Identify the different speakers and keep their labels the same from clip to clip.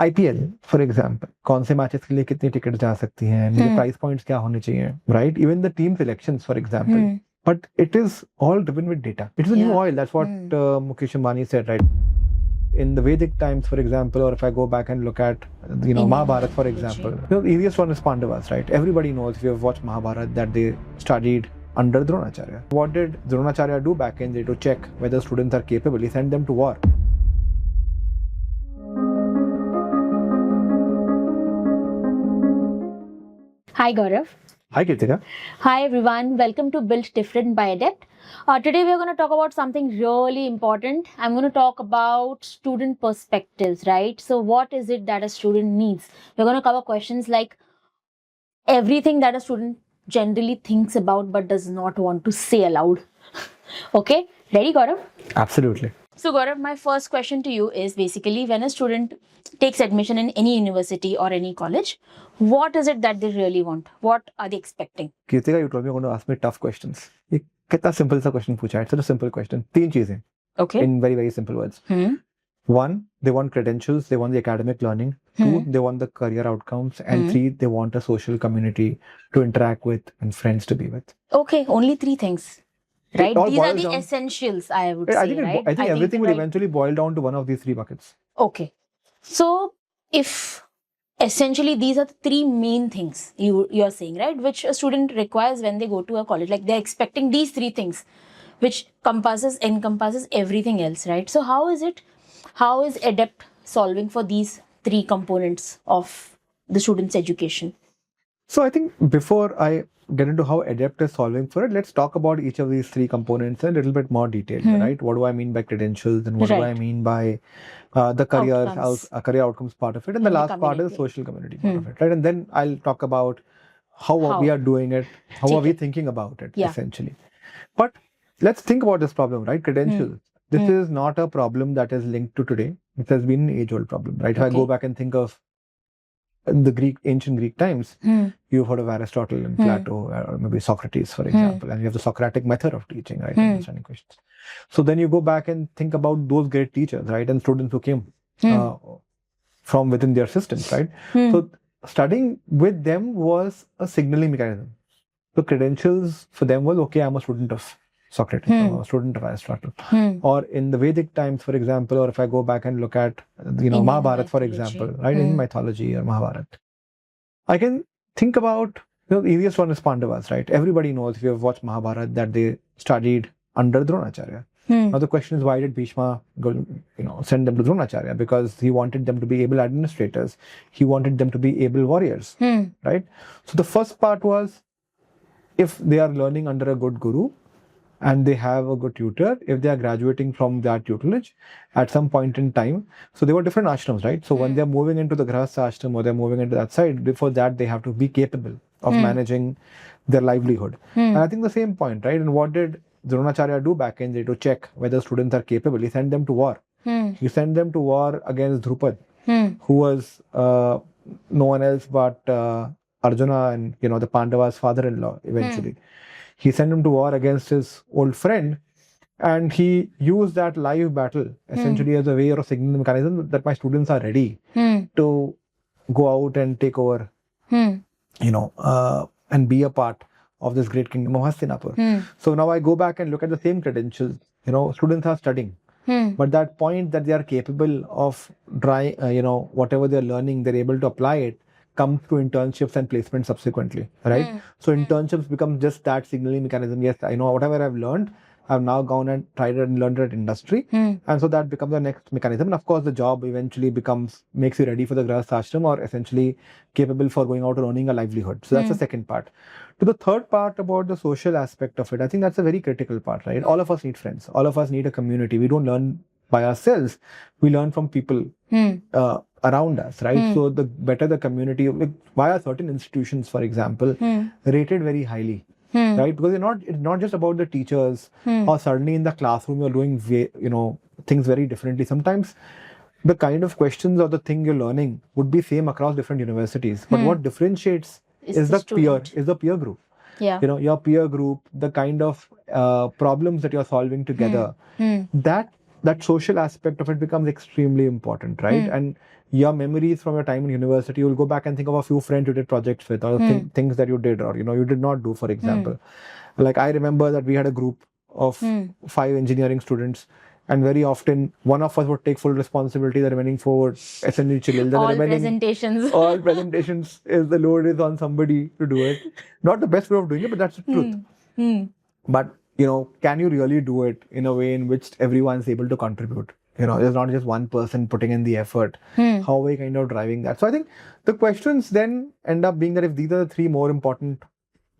Speaker 1: IPL for example, कौन से matches के लिए कितनी टिकट जा सकती हैं, मुझे प्राइस पॉइंट्स क्या होने चाहिए, right? Even the team selections for example, but it is all driven with data. It is a new oil. That's what Mukesh Ambani said, right? In the Vedic times, for example, or if I go back and look at, Mahabharata, for example, the easiest one is Pandavas, right? Everybody knows, if you have watched Mahabharata, that they studied under Dronacharya. What did Dronacharya do back in the day to check whether students are capable? He sent them to war.
Speaker 2: Hi Gaurav.
Speaker 1: Hi Kritika.
Speaker 2: Hi everyone. Welcome to Built Different by Adept. Today we are going to talk about something really important. I'm going to talk about student perspectives, right? So what is it that a student needs? We're going to cover questions like everything that a student generally thinks about but does not want to say aloud. Okay, ready Gaurav?
Speaker 1: Absolutely.
Speaker 2: So Gaurav, my first question to you is basically, when a student takes admission in any university or any college, what is it that they really want? What are they expecting?
Speaker 1: Kritika, you told me you're going to ask me tough questions. ये कितना simple सा question पूछा है? It's such a simple question. तीन चीजें.
Speaker 2: Okay.
Speaker 1: In very, very simple words. One, they want credentials, they want the academic learning. Two, they want the career outcomes. And three, they want a social community to interact with and friends to be with.
Speaker 2: Okay, only three things. Right? These are the
Speaker 1: down,
Speaker 2: essentials, I would
Speaker 1: I
Speaker 2: say,
Speaker 1: think
Speaker 2: right?
Speaker 1: I think everything will eventually boil down to one of these three buckets.
Speaker 2: Okay. So, if essentially these are the three main things you're saying, right? Which a student requires when they go to a college. Like, they're expecting these three things, which encompasses everything else, right? So, how is Adept solving for these three components of the student's education?
Speaker 1: So I think before I get into how Adept is solving for it, let's talk about each of these three components in a little bit more detail, right? What do I mean by credentials, and what do I mean by the career outcomes part of it, and the last part is the social community part of it, right? And then I'll talk about how we are doing it, how are we thinking about it, essentially. But let's think about this problem, right? Credentials. This is not a problem that is linked to today. It has been an age-old problem, right? If I go back and think of the ancient Greek times, you've heard of Aristotle and Plato, or maybe Socrates, for example, and you have the Socratic method of teaching, right? Understanding questions. So then you go back and think about those great teachers, right? And students who came from within their systems, right? So studying with them was a signaling mechanism. So credentials for them was, okay, I'm a student of Socrates, or a student of Aristotle. Or in the Vedic times, for example, or if I go back and look at, Mahabharata, for example, right? In mythology or Mahabharata, I can think about, the easiest one is Pandavas, right? Everybody knows, if you have watched Mahabharata, that they studied under Dronacharya. Now the question is, why did Bhishma send them to Dronacharya? Because he wanted them to be able administrators. He wanted them to be able warriors, right? So the first part was, if they are learning under a good guru, and they have a good tutor, if they are graduating from that tutelage at some point in time. So there were different ashrams, right? So when they're moving into the Grahastha ashram, or they're moving into that side, before that they have to be capable of managing their livelihood. And I think the same point, right? And what did Dronacharya do back in the day to check whether students are capable? He sent them to war. He sent them to war against Drupad, who was no one else but Arjuna and the Pandavas' father-in-law eventually. He sent him to war against his old friend, and he used that live battle essentially as a way or a signaling mechanism that my students are ready to go out and take over, and be a part of this great kingdom of Hastinapur. So now I go back and look at the same credentials. Students are studying, but that point that they are capable of whatever they are learning, they're able to apply it, comes through internships and placement subsequently, right? So internships become just that signaling mechanism. Yes, I know whatever I've learned, I've now gone and tried it and learned it at industry. And so that becomes the next mechanism. And of course, the job eventually makes you ready for the Grahastha ashram, or essentially capable for going out and earning a livelihood. So that's the second part. To the third part about the social aspect of it, I think that's a very critical part, right? All of us need friends. All of us need a community. We don't learn by ourselves. We learn from people around us, right? So the better the community, why are certain institutions, for example, rated very highly, right? Because it's not just about the teachers, or suddenly in the classroom you're doing things very differently. Sometimes the kind of questions or the thing you're learning would be same across different universities, but what differentiates is the peer group. Your peer group, the kind of problems that you're solving together, that social aspect of it becomes extremely important, right? And your memories from your time in university, you'll go back and think of a few friends you did projects with, or things that you did, or you did not do, for example. Like I remember that we had a group of 5 engineering students, and very often one of us would take full responsibility. The remaining 4 essentially chill.
Speaker 2: All presentations.
Speaker 1: All presentations is the load is on somebody to do it. Not the best way of doing it, but that's the truth. But can you really do it in a way in which everyone's able to contribute? There's not just one person putting in the effort. How are we kind of driving that? So I think the questions then end up being that if these are the 3 more important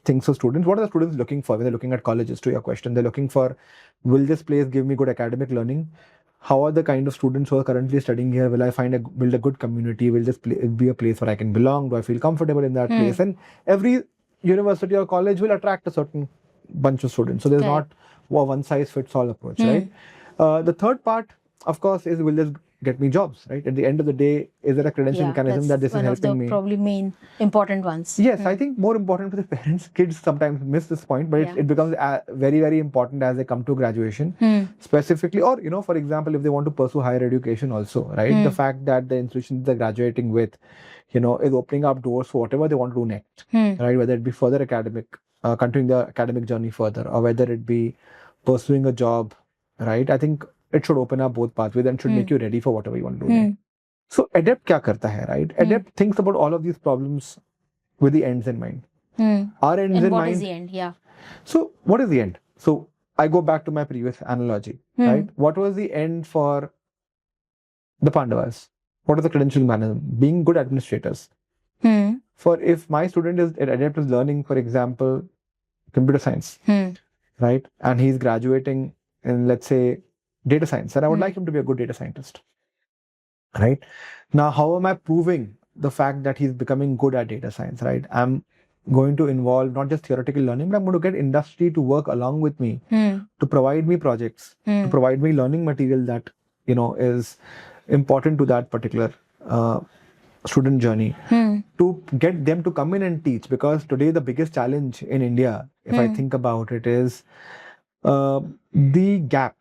Speaker 1: things for students, what are the students looking for when they're looking at colleges? To your question, they're looking for, will this place give me good academic learning? How are the kind of students who are currently studying here? Will I build a good community? Will this be a place where I can belong? Do I feel comfortable in that place? And every university or college will attract a certain bunch of students. So there's not a one size fits all approach, right? The third part, of course, is, will this get me jobs, right? At the end of the day, is there a credential mechanism that this is helping me?
Speaker 2: Probably main important ones.
Speaker 1: Yes, I think more important for the parents. Kids sometimes miss this point, but it becomes very, very important as they come to graduation, specifically, or for example, if they want to pursue higher education also, right? The fact that the institutions they're graduating with, is opening up doors for whatever they want to do next, right? Whether it be further academic, continuing the academic journey further, or whether it be pursuing a job, right? I think it should open up both pathways and should make you ready for whatever you want to do next. So ADEPT kya karta hai, right? ADEPT thinks about all of these problems with the ends in mind. Our ends in mind.
Speaker 2: What is the end? Yeah.
Speaker 1: So what is the end? So I go back to my previous analogy, right? What was the end for the Pandavas? What is the credential mechanism? Being good administrators. For if my student is at ADEPT is learning, for example, computer science, right? And he's graduating in, let's say, data science, and I would like him to be a good data scientist, right? Now, how am I proving the fact that he's becoming good at data science, right? I'm going to involve not just theoretical learning, but I'm going to get industry to work along with me to provide me projects, to provide me learning material that, is important to that particular student journey, to get them to come in and teach. Because today the biggest challenge in India, if I think about it, is the gap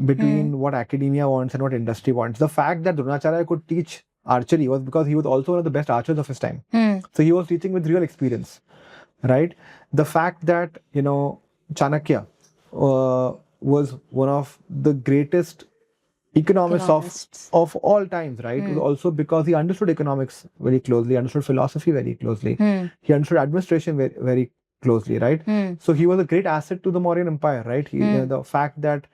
Speaker 1: between what academia wants and what industry wants. The fact that Dronacharya could teach archery was because he was also one of the best archers of his time. So he was teaching with real experience, right? The fact that, Chanakya was one of the greatest economists of all times, right? It was also because he understood economics very closely, understood philosophy very closely. He understood administration very, very closely, right? So he was a great asset to the Mauryan Empire, right? The fact that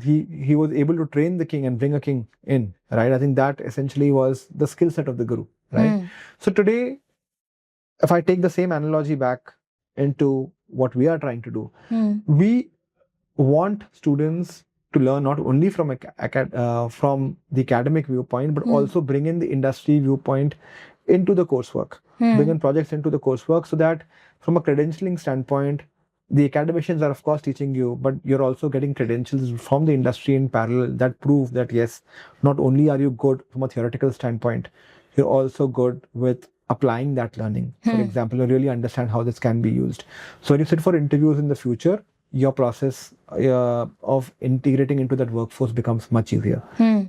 Speaker 1: he was able to train the king and bring a king in, right? I think that essentially was the skill set of the guru, right? So today, if I take the same analogy back into what we are trying to do, we want students to learn not only from the academic viewpoint, but also bring in the industry viewpoint into the coursework, bring in projects into the coursework, so that from a credentialing standpoint, the academicians are of course teaching you, but you're also getting credentials from the industry in parallel that prove that yes, not only are you good from a theoretical standpoint, you're also good with applying that learning. For example, you really understand how this can be used. So when you sit for interviews in the future, your process of integrating into that workforce becomes much easier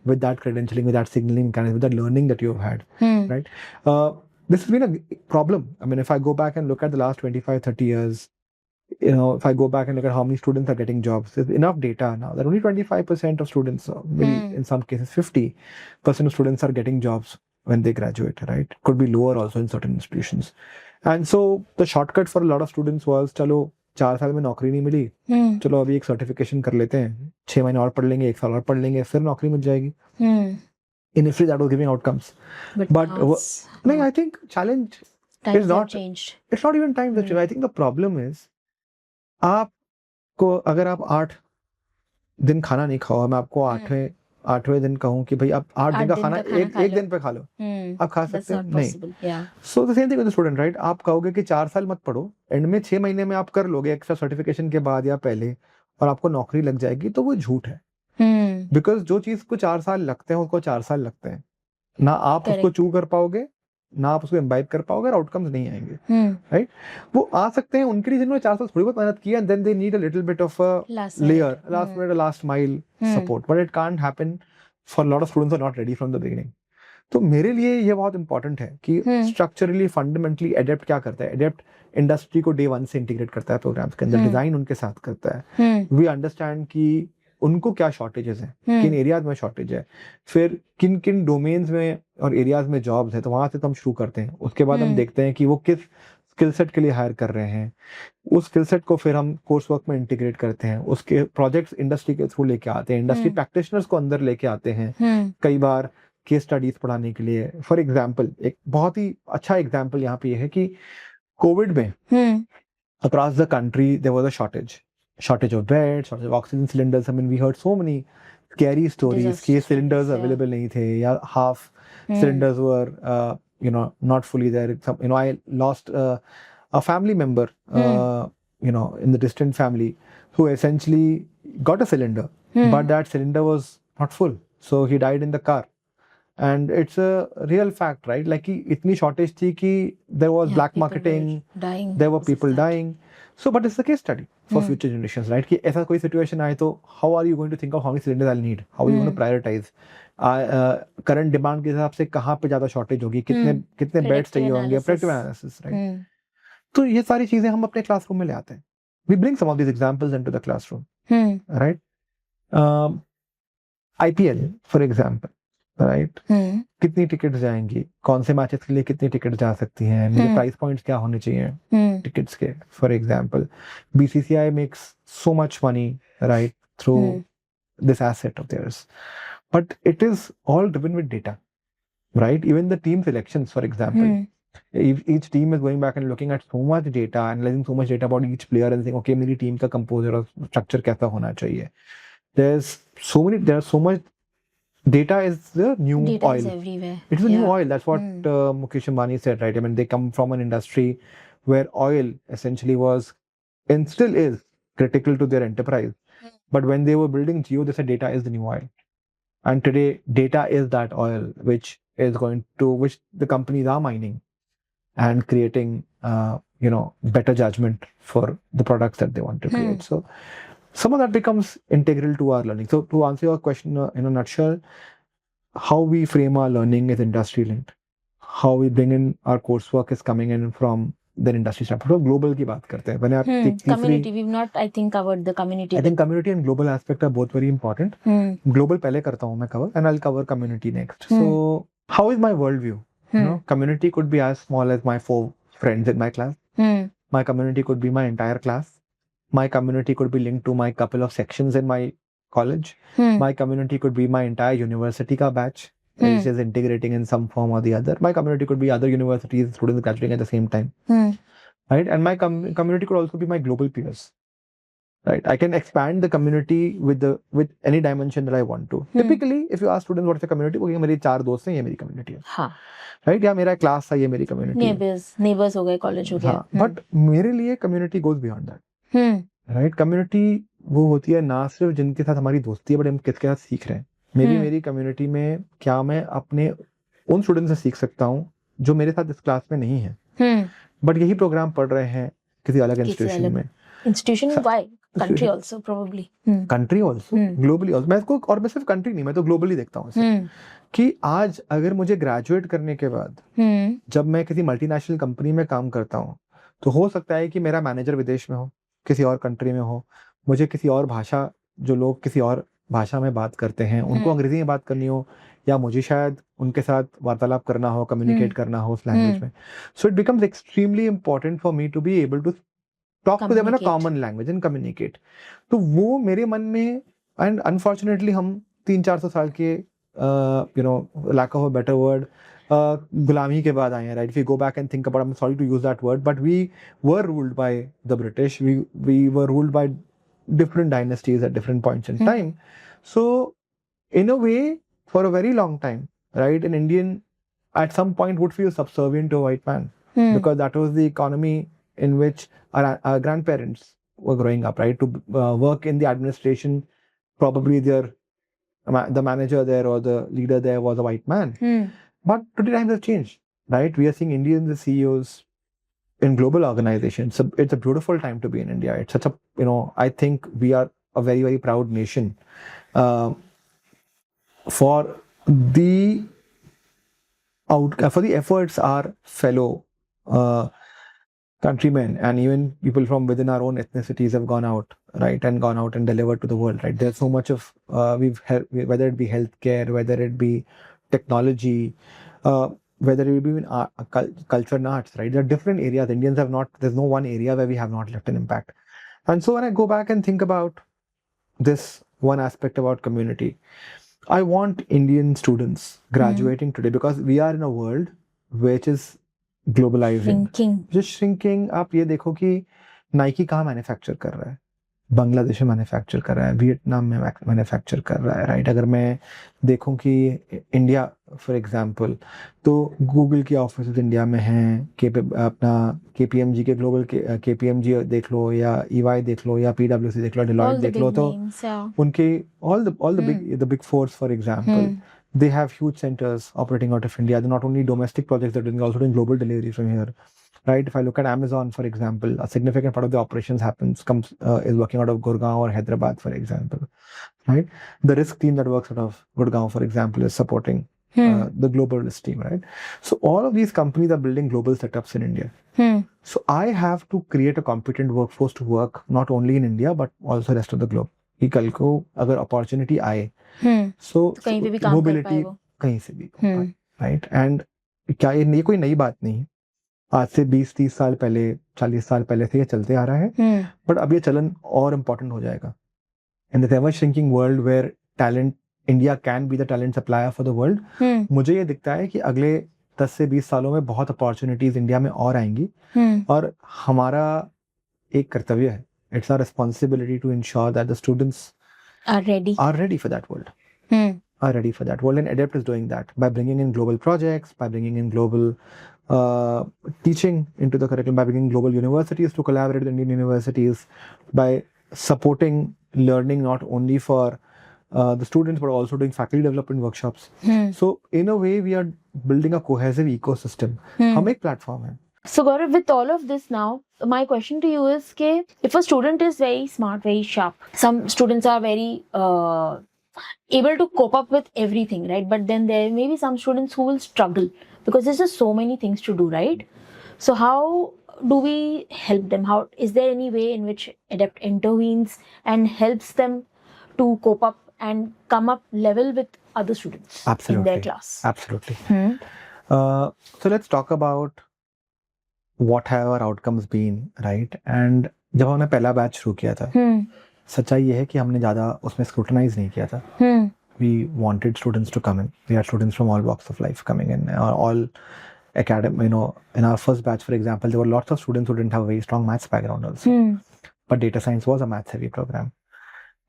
Speaker 1: with that credentialing, with that signaling mechanism, with that learning that you've had, right? This has been a problem. I mean, if I go back and look at the last 25, 30 years, if I go back and look at how many students are getting jobs, there's enough data now that only 25% of students, maybe in some cases 50% of students are getting jobs when they graduate, right? Could be lower also in certain institutions. And so the shortcut for a lot of students was, chalo, 4 साल में नौकरी नहीं मिली, चलो अभी एक certification कर लेते हैं, 6 महीने और पढ़ लेंगे, 1 साल और पढ़ लेंगे, फिर नौकरी मिल जाएगी. Initially that was giving outcomes, but no, I think challenge is not changed. It's not even time that I think the problem is, आपको अगर आप 8 दिन खाना नहीं खाओ, मैं आपको 8वें दिन कहूँ कि भाई आप 8 दिन का खाना एक दिन पे खा लो, आप खा सकते हो नहीं. So the same thing with the student, right? आप कहोगे कि 4 साल मत पढ़ो, एंड में 6 महीने में आप कर लोगे एक्स्ट्रा सर्टिफिकेशन के बाद या पहले, और आपको नौकरी लग जाएगी, तो वो झूठ है. बिकॉज जो चीज को 4 साल लगते हैं उसको 4 साल लगते हैं, ना आप उसको चू कर पाओगे, ना आप उसको इम्बाइब कर पाओगे, और आउटकम्स नहीं आएंगे, राइट? वो आ सकते हैं उनके लिए जिन्होंने 4 साल थोड़ी बहुत मेहनत की, and then they need a little bit of a layer, last mile support, but it can't happen for lot of students are not ready from the beginning. तो मेरे लिए ये बहुत इंपॉर्टेंट है कि स्ट्रक्चरली फंडामेंटली एडेप्ट क्या करता है. एडेप्ट इंडस्ट्री को डे वन से इंटीग्रेट करता है प्रोग्राम्स के अंदर, डिजाइन उनके साथ करता है. वी अंडरस्टैंड कि उनको क्या शॉर्टेजेस हैं, किन एरियाज में शॉर्टेज है, फिर किन किन डोमेन्स में और एरियाज में जॉब्स है, तो वहां से तो हम शुरू करते हैं. उसके बाद हम देखते हैं कि वो किस स्किल सेट के लिए हायर कर रहे हैं. उस स्किल सेट को फिर हम कोर्स वर्क में इंटीग्रेट करते हैं. उसके प्रोजेक्ट्स इंडस्ट्री के थ्रू लेके आते हैं, इंडस्ट्री प्रैक्टिशनर्स को अंदर लेके आते हैं. कई बार केस स्टडीज पढ़ाने के लिए. फॉर एग्जाम्पल, एक बहुत ही अच्छा एग्जाम्पल यहाँ पे ये है कि कोविड में across the country there was a shortage of beds, shortage of oxygen cylinders. I mean, we heard so many scary stories कि cylinders available नहीं थे, या half cylinders were not fully there. I lost a family member in the distant family who essentially got a cylinder, but that cylinder was not full, so he died in the car. And it's a real fact, right? Like कि इतनी shortage थी कि there was black marketing, there were people dying. So, but it's a case study for future generations, right? कि ऐसा कोई situation आए तो how are you going to think of how many cylinders I'll need? How are you going to prioritize? Current demand के हिसाब से कहाँ पे ज़्यादा shortage होगी, कितने बेड्स चाहिए होंगे, predictive analysis, right? तो ये सारी चीजें हम अपने क्लासरूम में ले आते हैं. We bring some of these examples into the classroom, right? IPL, for example. Right, कितनी टिकट्स जाएंगी, कौन से मैचेस के लिए कितनी टिकट जा सकती हैं, मुझे प्राइस पॉइंट्स क्या होने चाहिए टिकट्स के. For example, BCCI makes so much money right through this asset of theirs, but it is all driven with data, right? Even the team selections, for example, each team is going back and looking at so much data, analyzing so much data about each player and saying, okay, मेरी team का composer और structure कैसा होना चाहिए. There's so much data is the new
Speaker 2: data
Speaker 1: oil.
Speaker 2: Is everywhere.
Speaker 1: It's the new oil. That's what Mukesh Ambani said, right? I mean, they come from an industry where oil essentially was and still is critical to their enterprise. But when they were building Jio, they said data is the new oil. And today, data is that oil which the companies are mining and creating, better judgment for the products that they want to create. So some of that becomes integral to our learning. So to answer your question in a nutshell, how we frame our learning is industry linked. How we bring in our coursework is coming in from the industry standpoint. So global की बात करते हैं. मैंने आप
Speaker 2: community, we've not, I think, covered the community.
Speaker 1: I think community and global aspect are both very important. Global पहले करता हूँ मैं cover, and I'll cover community next. So how is my worldview? Community could be as small as my 4 friends in my class. My community could be my entire class. My community could be linked to my couple of sections in my college. My community could be my entire university ka batch, which is integrating in some form or the other. My community could be other universities, students graduating at the same time. Right? And my community could also be my global peers. Right? I can expand the community with any dimension that I want to. Typically, if you ask students what is the community, वो मेरे 4 दोस्त हैं, ये मेरी community है. हाँ. Right? या मेरा class है, ये मेरी community है.
Speaker 2: Neighbors हो गए, college हो गया.
Speaker 1: But मेरे लिए community goes beyond that. Right, community वो होती है ना सिर्फ जिनके साथ हमारी दोस्ती है, बट हम किसके साथ सीख रहे हैं. मे बी मेरी कम्युनिटी में क्या मैं अपने उन स्टूडेंट से सीख सकता हूँ जो मेरे साथ इस क्लास में नहीं है, बट यही प्रोग्राम पढ़ रहे हैं किसी अलग इंस्टीट्यूशन में.
Speaker 2: Country also, probably
Speaker 1: country also, globally also. मैं सिर्फ कंट्री नहीं, मैं तो ग्लोबली देखता हूँ कि आज अगर मुझे ग्रेजुएट करने के बाद जब मैं किसी मल्टीनेशनल कंपनी में काम करता हूँ, तो हो सकता है कि मेरा मैनेजर विदेश में हो, किसी और कंट्री में हो, मुझे किसी और भाषा, जो लोग किसी और भाषा में बात करते हैं उनको अंग्रेजी में बात करनी हो, या मुझे शायद उनके साथ वार्तालाप करना हो, कम्युनिकेट करना हो उस लैंग्वेज में. So it becomes extremely important for me to be able to talk to them in a common language and communicate. तो वो मेरे मन में, एंड अनफॉर्चुनेटली हम 300-400 साल के lack of a better word गुलामी के बाद आए हैं, right? If we go back and think about, I'm sorry to use that word, but we were ruled by the British. We were ruled by different dynasties at different points in time. So in a way, for a very long time, right, an Indian at some point would feel subservient to a white man, because that was the economy in which our grandparents were growing up, right? To work in the administration, probably the manager there or the leader there was a white man. But today times have changed, right? We are seeing Indians as CEOs in global organizations. So it's a beautiful time to be in India. It's such a, I think we are a very, very proud nation for the for the efforts our fellow countrymen and even people from within our own ethnicities have gone out, right, and gone out and delivered to the world, right? There's so much of whether it be healthcare, whether it be technology, whether it be even culture and arts, right? There are different areas. Indians have not. There's no one area where we have not left an impact. And so when I go back and think about this one aspect about community, I want Indian students graduating today, because we are in a world which is globalising, जो shrinking. आप ये देखो कि Nike कहाँ manufacture कर रहा है, बांग्लादेश में मैन्युफैक्चर कर रहा है, वियतनाम में मैन्युफैक्चर कर रहा है, राइट? अगर मैं देखूं कि इंडिया फॉर एग्जांपल, तो गूगल की ऑफिस इंडिया में हैं, अपना केपीएमजी के ग्लोबल केपीएमजी देख लो, या ईवाई देख लो, या पीडब्ल्यूसी देख लो, डिलॉयट देख लो, तो उनके all the big force for example, they have huge centers operating out of India. They're not only domestic projects, they're doing also doing global delivery from here, right? If I look at Amazon, for example, a significant part of the operations is working out of Gurgaon or Hyderabad, for example, right? The risk team that works out of Gurgaon, for example, is supporting the global risk team, right? So all of these companies are building global setups in India. So I have to create a competent workforce to work not only in India but also rest of the globe. कि कल को अगर opportunity आए, सो
Speaker 2: कहीं पे भी काम
Speaker 1: mobility कहीं से भी, राइट? एंड क्या ये कोई नई बात नहीं, आज से 20-30 साल पहले, 40 साल पहले से ये चलते आ रहा है, बट अब ये चलन और इम्पोर्टेंट हो जाएगा। In this ever shrinking world where talent, India can be the talent supplier for the world. मुझे ये दिखता है कि अगले 10 से 20 सालों में बहुत अपॉर्चुनिटीज इंडिया में और आएंगी, और हमारा एक कर्तव्य है, it's our responsibility to ensure that the students are ready for that world. Are ready for that world, and ADEPT is doing that by bringing in global projects, by bringing in global teaching into the curriculum, by bringing global universities to collaborate with Indian universities, by supporting learning not only for the students but also doing faculty development workshops. So in a way we are building a cohesive ecosystem. हम एक platform है.
Speaker 2: So Gaurav, with all of this now, my question to you is कि if a student is very smart, very sharp, some students are very able to cope up with everything, right? But then there may be some students who will struggle because there's just so many things to do, right? So how do we help them? How is there any way in which ADEPT intervenes and helps them to cope up and come up level with other students in their class?
Speaker 1: Absolutely. So let's talk about what have our outcomes been, right? And जब हमने पहला batch शुरू किया था, सच्चाई ये है कि हमने ज़्यादा उसमें स्क्रूटनाइज नहीं किया था. We wanted students to come in. We had students from all walks of life coming in, all academic, in our first batch, for example, there were lots of students who didn't have a very strong maths background also. But data science was a maths heavy program.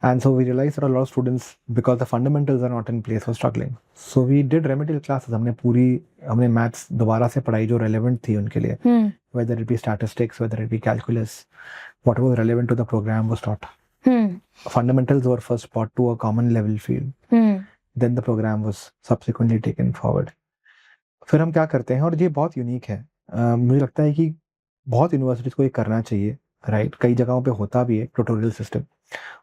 Speaker 1: And so we realized that a lot of students, because the fundamentals are not in place, were struggling. So we did remedial classes. हमने maths दोबारा से पढ़ाई जो relevant थी उनके लिए, whether it be statistics, whether it be calculus, whatever was relevant to the program was taught. Fundamentals were first brought to a common level field. Then the program was subsequently taken forward. फिर हम क्या करते हैं, और ये बहुत unique है, मुझे लगता है कि बहुत यूनिवर्सिटीज को ये करना चाहिए, राइट? कई जगहों पे होता भी है ट्यूटोरियल सिस्टम,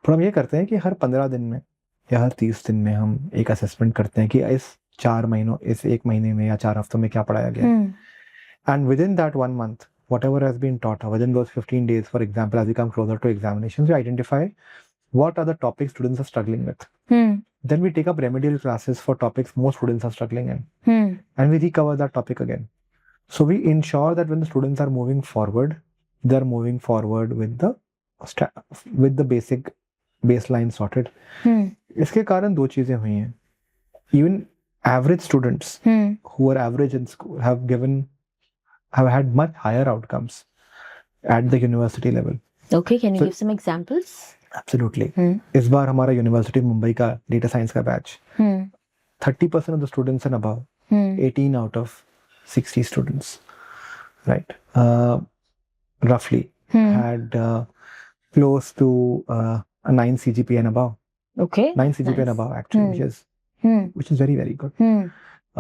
Speaker 1: पर हम ये करते हैं कि हर 15 दिन में या हर 30 दिन में हम एक असेसमेंट करते हैं कि इस 4 महीनों, इस 1 महीने में या 4 हफ्तों में क्या पढ़ाया गया, and with in that 1 month whatever has been taught, within those 15 days, for example, as we come closer to examinations, we identify what are the topics students are struggling with. Then we take up remedial classes for topics most students are struggling in, and we recover that topic again. So we ensure that when the students are moving forward, they are moving forward with the basic baseline sorted. इसके कारण दो चीजें हुई हैं. Even average students who are average in school have had much higher outcomes at the university level.
Speaker 2: Okay, can you give some examples?
Speaker 1: Absolutely. इस बार हमारा university Mumbai का data science का batch, 30% of the students and above, 18 out of 60 students, right, roughly had close to a 9 CGPA and above. Okay. 9 CGPA and above actually, which is very very good.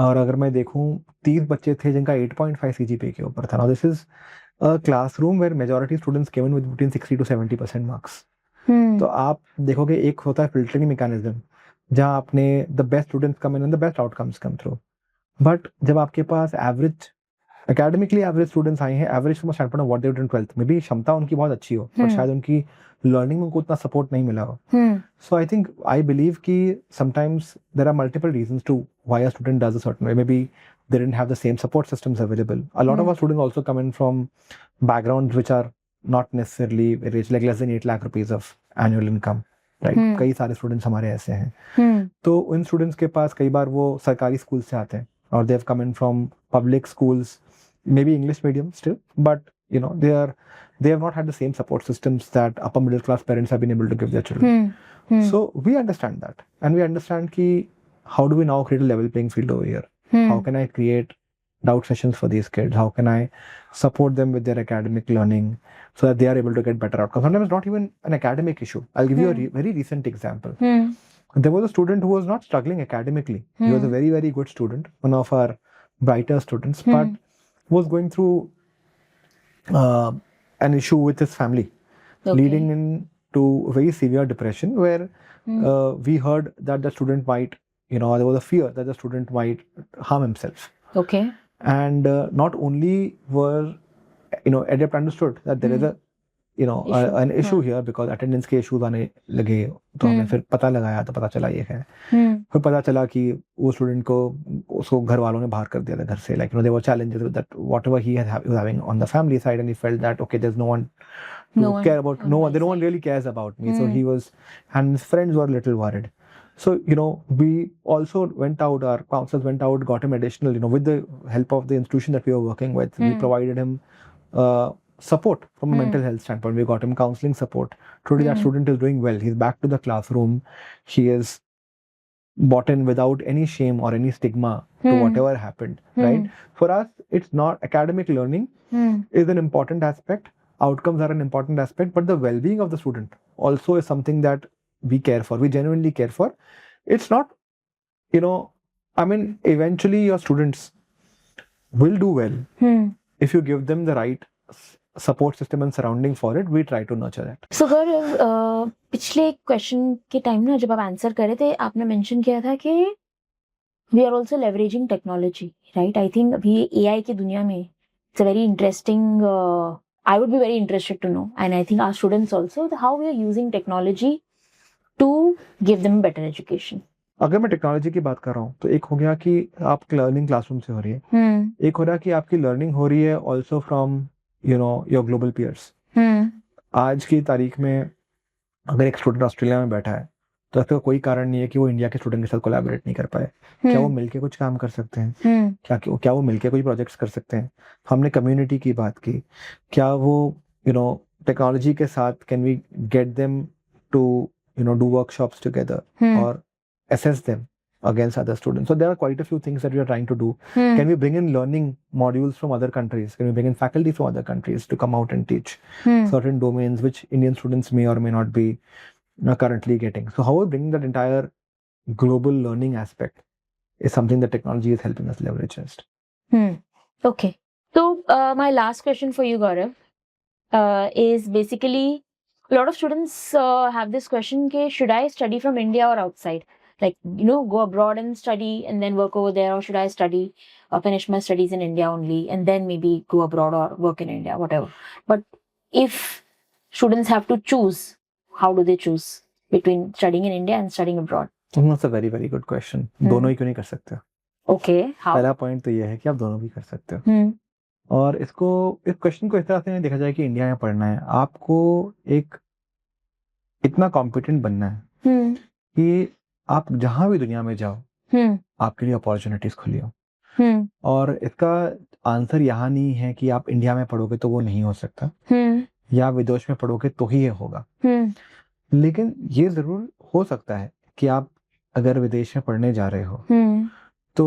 Speaker 1: और अगर मैं देखूं 30 बच्चे थे जिनका 8.5 CGPA के ऊपर था. Now this is a classroom where majority students came in with between 60 to 70% marks. तो आप देखोगे एक होता है फिल्टरिंग मैकेनिज्म, जहां आपने the best students come in and the best outcomes come through. But जब आपके पास एवरेज एकेडमिकली एवरेज स्टूडेंट्स आए हैं, average from stand point of what they did in 12th में भी क्षमता उनकी बहुत अच्छी हो, बट शायद उनकी लर्निंग में उनको उतना सपोर्ट नहीं मिला हो. So I think I believe कि sometimes there are multiple reasons to why a student does a certain way. Maybe they didn't have the same support systems available. A lot of our students also come in from backgrounds which are not necessarily rich, like less than 8 lakh rupees of annual income. Right? कई सारे students हमारे ऐसे हैं. तो उन students के पास कई बार वो सरकारी स्कूल से आते हैं, और they have come in from public schools, maybe English medium still, but you know they have not had the same support systems that upper middle class parents have been able to give their children. So we understand that, and we understand ki how do we now create a level playing field over here? How can I create doubt sessions for these kids? How can I support them with their academic learning so that they are able to get better outcomes? Sometimes it's not even an academic issue. I'll give you a very recent example. There was a student who was not struggling academically. He was a very, very good student, one of our brighter students, but was going through an issue with his family, leading into very severe depression, where we heard that the student might, there was a fear that the student might harm himself.
Speaker 2: Okay.
Speaker 1: And not only were, ADEPT understood that there is a, an issue here because attendance के issues आने लगे, तो हमने फिर पता लगाया तो पता चला ये है. फिर पता चला कि वो स्टूडेंट को उसको घर वालों ने बाहर कर दिया था घर से. Like, there were challenges with that, whatever he was having on the family side, and he felt that okay, there's no one to care about, no one really cares about me. So he was, and his friends were a little worried. So we also went out, our counselors went out, got him additional, with the help of the institution that we were working with, we provided him support from a mental health standpoint. We got him counseling support. Today that student is doing well. He's back to the classroom. He is bought in without any shame or any stigma to whatever happened, right? For us, it's not academic learning is an important aspect. Outcomes are an important aspect, but the well-being of the student also is something that we care for. We genuinely care for. It's not, eventually your students will do well if you give them the right support system and surrounding for it. We try to nurture that.
Speaker 2: So Gaurav, पिछले question के time ना जब आप answer कर रहे थे, आपने mention किया था कि we are also leveraging technology, right? I think अभी AI की दुनिया में it's a very interesting, I would be very interested to know, and I think our students also, how we are using technology to give them better education.
Speaker 1: अगर मैं technology की बात कर रहा हूँ तो एक हो गया कि आपकी लर्निंग क्लासरूम से हो रही है, एक हो रहा है कि आपकी लर्निंग हो रही है also from your global peers. आज की तारीख में अगर एक स्टूडेंट ऑस्ट्रेलिया में बैठा है तो इसका कोई कारण नहीं है कि वो इंडिया के स्टूडेंट के साथ कोलैबोरेट नहीं कर पाए. क्या वो मिलके कुछ काम कर सकते हैं? क्या वो मिलके कोई प्रोजेक्ट्स कर सकते हैं? हमने कम्युनिटी की बात की. क्या वो टेक्नोलॉजी के साथ can we get them to do workshops together or assess them against other students? So there are quite a few things that we are trying to do. Can we bring in learning modules from other countries? Can we bring in faculty from other countries to come out and teach certain domains which Indian students may or may not be currently getting? So how we bring that entire global learning aspect is something that technology is helping us leverage just.
Speaker 2: Okay. So my last question for you, Gaurav, is basically, a lot of students have this question, should I study from India or outside? Like, go abroad and study and then work over there, or should I study, finish my studies in India only and then maybe go abroad or work in India, whatever. But if students have to choose, how do they choose between studying in India and studying abroad?
Speaker 1: That's a very, very good question. दोनों ही क्यों नहीं कर सकते?
Speaker 2: Okay, how?
Speaker 1: पहला point तो ये है कि आप दोनों भी कर सकते हो. और इस क्वेश्चन को इस तरह से देखा जाए कि इंडिया में पढ़ना है, आपको एक इतना कॉम्पिटेंट बनना है कि आप जहां भी दुनिया में जाओ आपके लिए अपॉर्चुनिटीज खुली हो. और इसका आंसर यहाँ नहीं है कि आप इंडिया में पढ़ोगे तो वो नहीं हो सकता, या विदेश में पढ़ोगे तो ही ये होगा. लेकिन ये जरूर हो सकता है कि आप अगर विदेश में पढ़ने जा रहे हो तो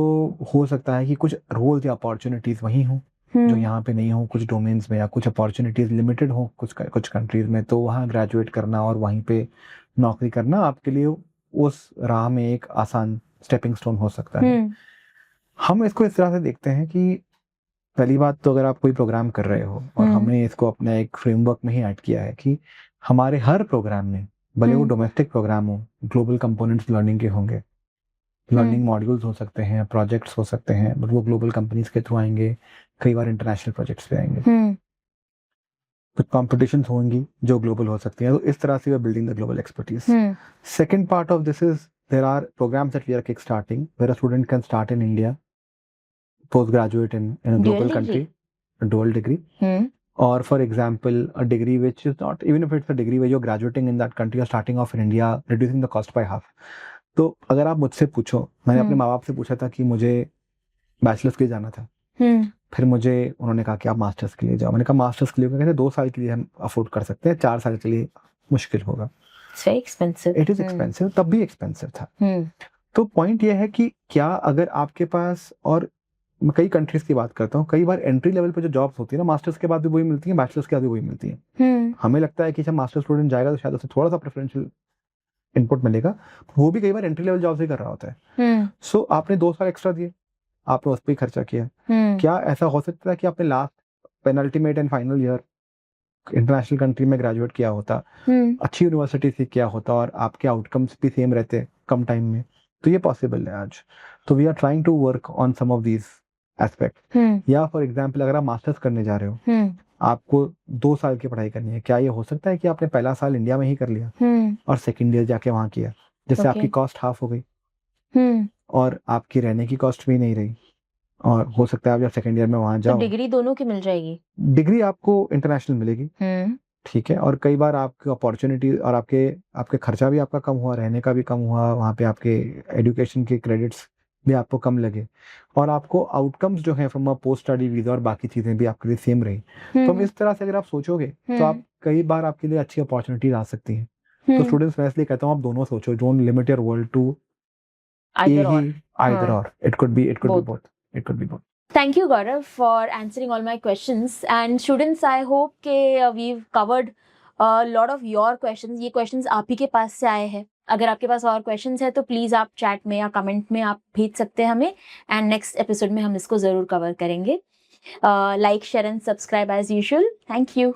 Speaker 1: हो सकता है कि कुछ रोल्स या अपॉर्चुनिटीज वहीं हो जो यहाँ पे नहीं हो, कुछ डोमेन्स में, या कुछ अपॉर्चुनिटीज लिमिटेड हो कुछ कंट्रीज में, तो वहाँ ग्रेजुएट करना और वहीं पे नौकरी करना आपके लिए उस राह में एक आसान स्टेपिंग स्टोन हो सकता है. हम इसको इस तरह से देखते हैं कि पहली बात तो अगर आप कोई प्रोग्राम कर रहे हो, और हमने इसको अपना एक फ्रेमवर्क में ही ऐड किया है कि हमारे हर प्रोग्राम में, भले वो डोमेस्टिक प्रोग्राम हो, ग्लोबल कंपोनेंट्स लर्निंग के होंगे, लर्निंग मॉड्यूल्स हो सकते हैं, प्रोजेक्ट्स हो सकते हैं, बट वो ग्लोबल कंपनीज के थ्रू आएंगे, कई बार इंटरनेशनल प्रोजेक्ट्स पे आएंगे, कुछ कॉम्पिटिशंस होंगी जो ग्लोबल हो सकती हैं. तो इस तरह से we are building the global expertise. Second part of this is there are programs that we are kick starting where a student can start in India, post graduate in a global country, dual degree, or for example a degree which is not, even if it's a degree where you're graduating in that country, you're starting off in India, reducing the cost by half. तो अगर आप मुझसे पूछो, मैंने अपने माँ बाप से पूछा था कि मुझे बैचलर्स के लिए जाना था, फिर मुझे उन्होंने कहा कि आप मास्टर्स के लिए जाओ. मैंने कहा मास्टर्स के लिए, कहते 2 साल के लिए हम अफोर्ड कर सकते हैं, 4 साल के लिए मुश्किल होगा. इट इज एक्सपेंसिव, तब भी एक्सपेंसिव था. तो पॉइंट ये है कि क्या अगर आपके पास, और मैं कई कंट्रीज की बात करता हूँ, कई बार एंट्री लेवल पे जो जॉब्स होती है ना, मास्टर्स के बाद भी वही मिलती है, बैचलर्स के बाद भी वही मिलती है. हमें लगता है कि जब मास्टर स्टूडेंट जाएगा तो शायद उसे थोड़ा सा प्रेफरेंशियल इनपुट मिलेगा, वो भी कई बार एंट्री लेवल जॉब से कर रहा होता है. सो आपने 2 साल एक्स्ट्रा दिए, आपने उस पर खर्चा किया. क्या ऐसा हो सकता है कि आपने last penultimate and final year international country में ग्रेजुएट किया होता, अच्छी यूनिवर्सिटी से किया होता, और आपके आउटकम्स भी सेम रहते कम टाइम में? तो ये पॉसिबल है आज. तो we are trying to work on some of these aspect. या फॉर एग्जाम्पल अगर आप मास्टर्स करने जा रहे हो, आपको 2 साल की पढ़ाई करनी है, क्या ये हो सकता है कि आपने पहला साल इंडिया में ही कर लिया और सेकेंड ईयर जाके वहां किया, जिससे आपकी कॉस्ट हाफ हो गई और आपकी रहने की कॉस्ट भी नहीं रही, और हो सकता है आप जब सेकेंड ईयर में वहां जाओ,
Speaker 2: डिग्री दोनों की मिल जाएगी,
Speaker 1: डिग्री आपको इंटरनेशनल मिलेगी, ठीक है, और कई बार आपकी अपॉर्चुनिटी और आपके खर्चा भी आपका कम हुआ, रहने का भी कम हुआ, वहाँ पे आपके एजुकेशन के क्रेडिट्स भी आपको कम लगे, और आपको आउटकम्स जो है from a post study visa और बाकी चीजें भी आपके लिए सेम रही. तो इस तरह से अगर आप सोचोगे तो आप कई बार आपके लिए अच्छी अपॉर्चुनिटीज आ सकती हैं. तो स्टूडेंट्स मैं इसलिए कहता हूँ आप दोनों सोचो, don't limit your world to either or. It could be both.
Speaker 2: Thank you, Gaurav, for answering all my questions. And students, I hope कि we've covered a lot of your questions. ये questions आप ही के पास से आए हैं. अगर आपके पास और questions है तो प्लीज आप चैट में या कमेंट में आप भेज सकते हैं हमें, एंड नेक्स्ट एपिसोड में हम इसको जरूर कवर करेंगे. Like, share and subscribe as usual. Thank you.